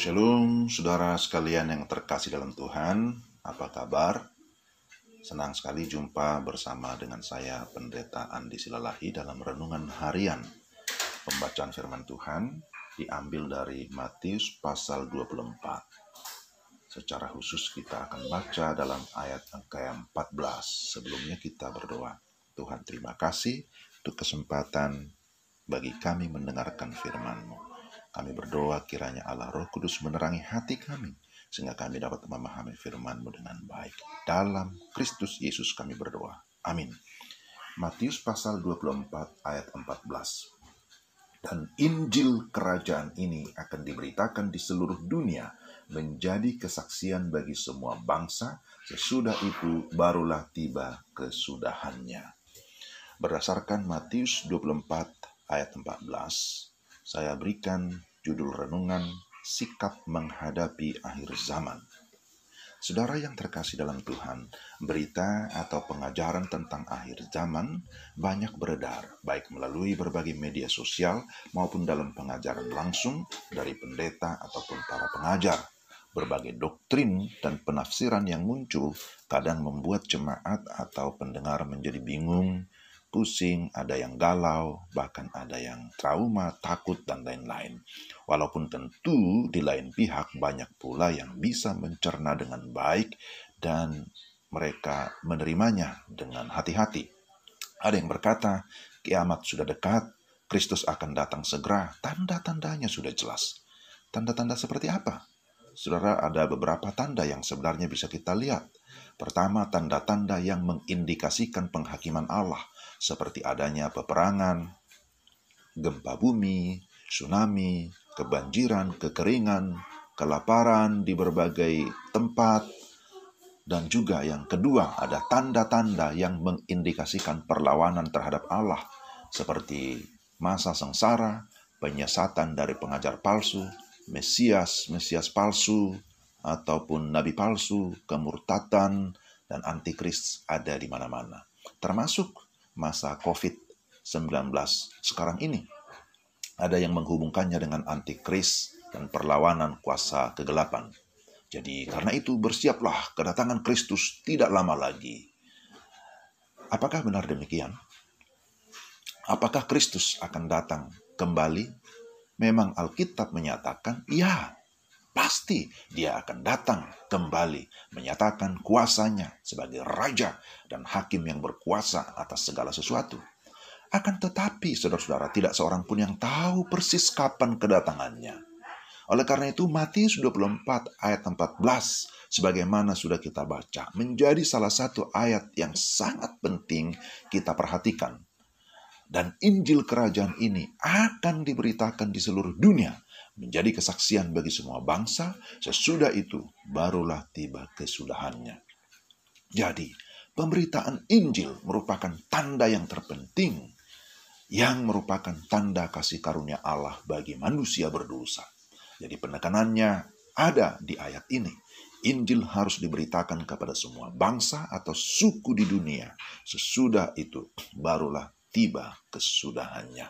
Shalom, saudara sekalian yang terkasih dalam Tuhan. Apa kabar? Senang sekali jumpa bersama dengan saya, Pendeta Andi Silalahi, dalam renungan harian. Pembacaan firman Tuhan diambil dari Matius pasal 24. Secara khusus kita akan baca dalam ayat ke-14. Sebelumnya kita berdoa. Tuhan, terima kasih untuk kesempatan bagi kami mendengarkan firman-Mu. Kami berdoa kiranya Allah Roh Kudus menerangi hati kami, sehingga kami dapat memahami firman-Mu dengan baik. Dalam Kristus Yesus kami berdoa. Amin. Matius pasal 24 ayat 14. Dan Injil kerajaan ini akan diberitakan di seluruh dunia, menjadi kesaksian bagi semua bangsa, sesudah itu barulah tiba kesudahannya. Berdasarkan Matius 24 ayat 14, saya berikan judul renungan sikap menghadapi akhir zaman. Saudara yang terkasih dalam Tuhan, berita atau pengajaran tentang akhir zaman banyak beredar, baik melalui berbagai media sosial maupun dalam pengajaran langsung dari pendeta ataupun para pengajar. Berbagai doktrin dan penafsiran yang muncul kadang membuat jemaat atau pendengar menjadi bingung, pusing, ada yang galau, bahkan ada yang trauma, takut, dan lain-lain. Walaupun tentu di lain pihak banyak pula yang bisa mencerna dengan baik dan mereka menerimanya dengan hati-hati. Ada yang berkata, kiamat sudah dekat, Kristus akan datang segera, tanda-tandanya sudah jelas. Tanda-tanda seperti apa? Saudara, ada beberapa tanda yang sebenarnya bisa kita lihat. Pertama, tanda-tanda yang mengindikasikan penghakiman Allah, seperti adanya peperangan, gempa bumi, tsunami, kebanjiran, kekeringan, kelaparan di berbagai tempat. Dan juga yang kedua, ada tanda-tanda yang mengindikasikan perlawanan terhadap Allah, seperti masa sengsara, penyesatan dari pengajar palsu, Mesias palsu, ataupun nabi palsu, kemurtatan, dan antikris ada di mana-mana. Termasuk masa COVID-19 sekarang ini. Ada yang menghubungkannya dengan antikris dan perlawanan kuasa kegelapan. Jadi karena itu bersiaplah, kedatangan Kristus tidak lama lagi. Apakah benar demikian? Apakah Kristus akan datang kembali? Memang Alkitab menyatakan, ya, pasti dia akan datang kembali, menyatakan kuasanya sebagai raja dan hakim yang berkuasa atas segala sesuatu. Akan tetapi, saudara-saudara, tidak seorang pun yang tahu persis kapan kedatangannya. Oleh karena itu, Matius 24 ayat 14, sebagaimana sudah kita baca, menjadi salah satu ayat yang sangat penting kita perhatikan. Dan Injil kerajaan ini akan diberitakan di seluruh dunia, menjadi kesaksian bagi semua bangsa, sesudah itu barulah tiba kesudahannya. Jadi, pemberitaan Injil merupakan tanda yang terpenting, yang merupakan tanda kasih karunia Allah bagi manusia berdosa. Jadi penekanannya ada di ayat ini. Injil harus diberitakan kepada semua bangsa atau suku di dunia. Sesudah itu barulah tiba kesudahannya.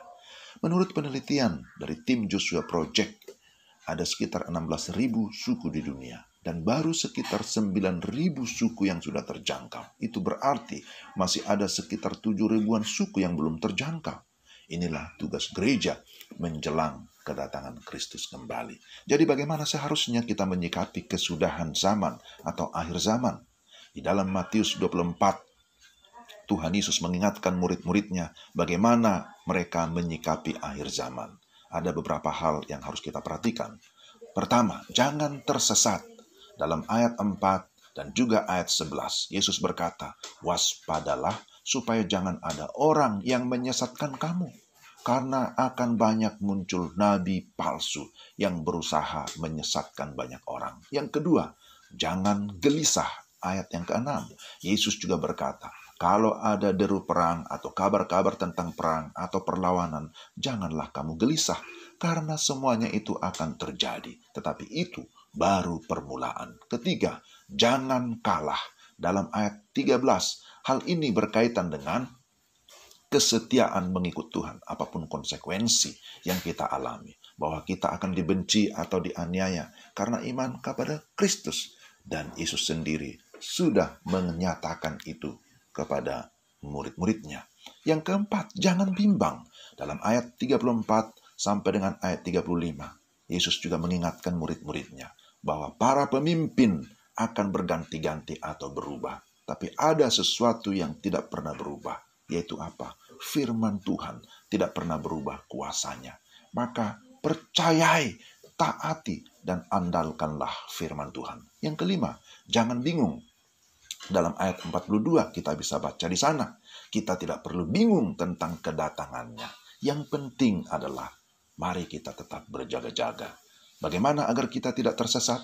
Menurut penelitian dari tim Joshua Project, ada sekitar 16.000 suku di dunia. Dan baru sekitar 9.000 suku yang sudah terjangkau. Itu berarti masih ada sekitar 7.000-an suku yang belum terjangkau. Inilah tugas gereja menjelang kedatangan Kristus kembali. Jadi bagaimana seharusnya kita menyikapi kesudahan zaman atau akhir zaman? Di dalam Matius 24, Tuhan Yesus mengingatkan murid-muridnya bagaimana mereka menyikapi akhir zaman. Ada beberapa hal yang harus kita perhatikan. Pertama, jangan tersesat. Dalam ayat 4 dan juga ayat 11, Yesus berkata, waspadalah supaya jangan ada orang yang menyesatkan kamu. Karena akan banyak muncul nabi palsu yang berusaha menyesatkan banyak orang. Yang kedua, jangan gelisah. Ayat yang ke-6, Yesus juga berkata, kalau ada deru perang atau kabar-kabar tentang perang atau perlawanan, janganlah kamu gelisah, karena semuanya itu akan terjadi. Tetapi itu baru permulaan. Ketiga, jangan kalah. Dalam ayat 13, hal ini berkaitan dengan kesetiaan mengikut Tuhan, apapun konsekuensi yang kita alami, bahwa kita akan dibenci atau dianiaya karena iman kepada Kristus. Dan Yesus sendiri sudah menyatakan itu kepada murid-muridnya. Yang keempat, jangan bimbang. Dalam ayat 34 sampai dengan ayat 35, Yesus juga mengingatkan murid-muridnya bahwa para pemimpin akan berganti-ganti atau berubah. Tapi ada sesuatu yang tidak pernah berubah, yaitu apa? Firman Tuhan tidak pernah berubah kuasanya. Maka percayai, taati, dan andalkanlah firman Tuhan. Yang kelima, jangan bingung. Dalam ayat 42 kita bisa baca di sana, kita tidak perlu bingung tentang kedatangannya. Yang penting adalah mari kita tetap berjaga-jaga. Bagaimana agar kita tidak tersesat,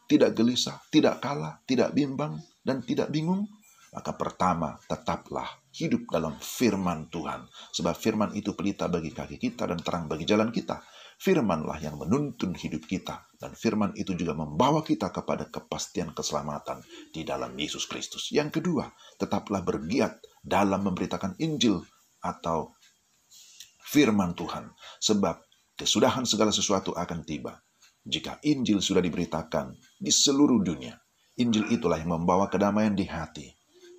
tidak gelisah, tidak kalah, tidak bimbang, dan tidak bingung? Maka pertama, tetaplah hidup dalam firman Tuhan. Sebab firman itu pelita bagi kaki kita dan terang bagi jalan kita. Firmanlah yang menuntun hidup kita. Dan firman itu juga membawa kita kepada kepastian keselamatan di dalam Yesus Kristus. Yang kedua, tetaplah bergiat dalam memberitakan Injil atau firman Tuhan. Sebab kesudahan segala sesuatu akan tiba jika Injil sudah diberitakan di seluruh dunia. Injil itulah yang membawa kedamaian di hati.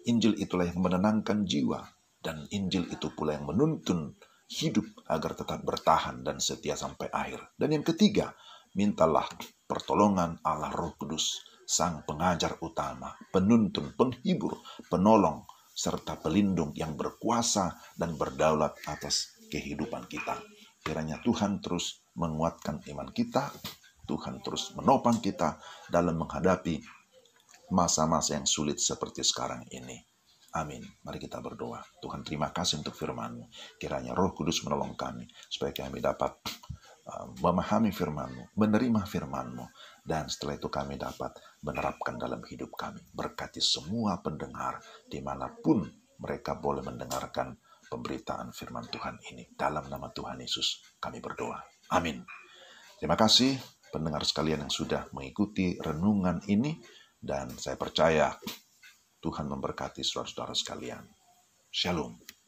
Injil itulah yang menenangkan jiwa. Dan Injil itu pula yang menuntun hidup agar tetap bertahan dan setia sampai akhir. Dan yang ketiga, mintalah pertolongan Allah Roh Kudus, Sang Pengajar utama, penuntun, penghibur, penolong, serta pelindung yang berkuasa dan berdaulat atas kehidupan kita. Kiranya Tuhan terus menguatkan iman kita, Tuhan terus menopang kita dalam menghadapi masa-masa yang sulit seperti sekarang ini. Amin. Mari kita berdoa. Tuhan, terima kasih untuk firman-Mu. Kiranya Roh Kudus menolong kami supaya kami dapat memahami firman-Mu, menerima firman-Mu, dan setelah itu kami dapat menerapkan dalam hidup kami. Berkati semua pendengar dimanapun mereka boleh mendengarkan pemberitaan firman Tuhan ini. Dalam nama Tuhan Yesus kami berdoa. Amin. Terima kasih pendengar sekalian yang sudah mengikuti renungan ini, dan saya percaya Tuhan memberkati saudara-saudara sekalian. Shalom.